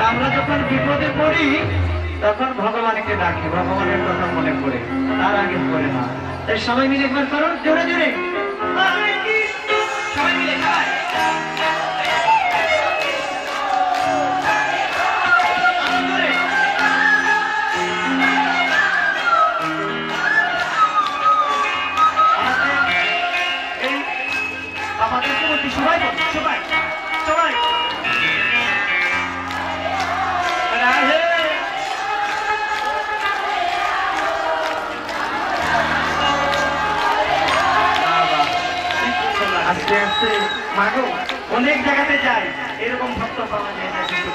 আমরা যখন বিপদে পড়ি তখন ভগবানকে ডাকি, ভগবানের কথা মনে পড়ে, তার আগে পড়ে না। তাই সবাই মিলে একবার করুন জোরে জোরে, সবাই মিলে সবাই সবাই সবাই আস্তে আস্তে মাগো অনেক জায়গাতে যাই, এরকম ভক্ত পাওয়া যায় না, কিন্তু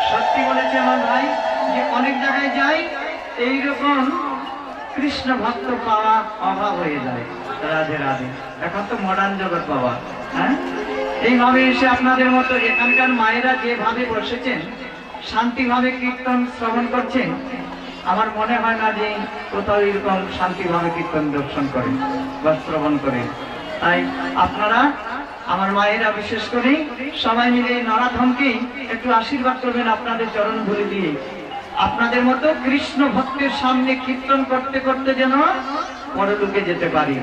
সত্যি বলেছে আমার ভাই যে অনেক জায়গায় যাই এইরকম কৃষ্ণ ভক্ত পাওয়া অভাব হয়ে যায়। রাধে রাধে। এখন তো মডার্ন জগৎ পাওয়া, হ্যাঁ এইভাবে এসে আপনাদের মতো এখানকার মায়েরা যেভাবে বসেছেন শান্তিভাবে কীর্তন শ্রবণ করছেন, আমার মনে হয় না যে কোথাও এরকম শান্তিভাবে কীর্তন দর্শন করেন বা শ্রবণ করেন। তাই আপনারা আমার মায়েরা বিশেষ করে সবাই মিলে নরাধমকে একটু আশীর্বাদ করবেন আপনাদের চরণ ধরে দিয়ে। আপনাদের মতো কৃষ্ণ ভক্তের সামনে কীর্তন করতে করতে যেন পরলোকে যেতে পারি।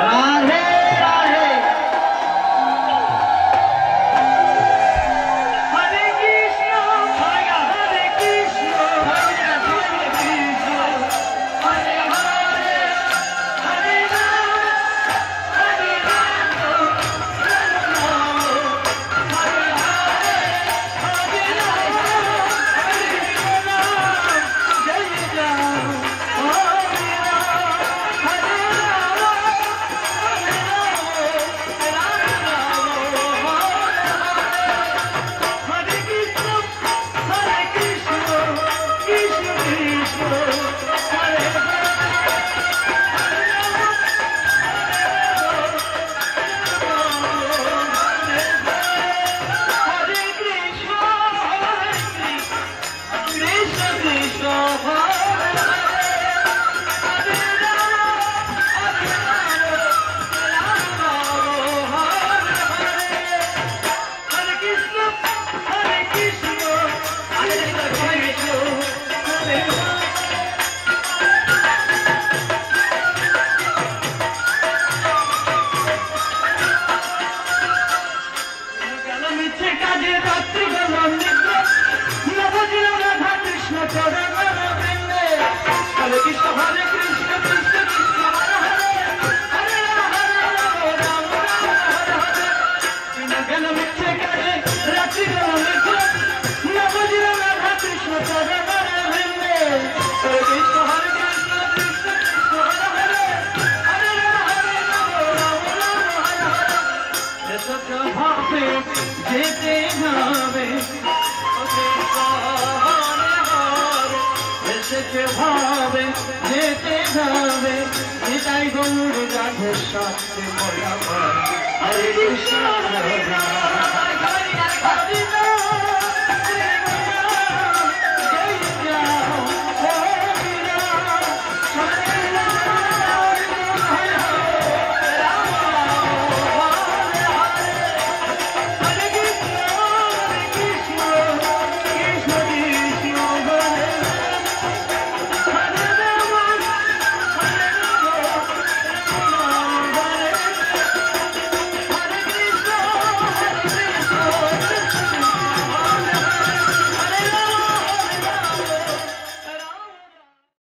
রাধে রাধে। ভাবে যেতে যাবে নিতাই গৌর রাধে সাথে হরে কৃষ্ণ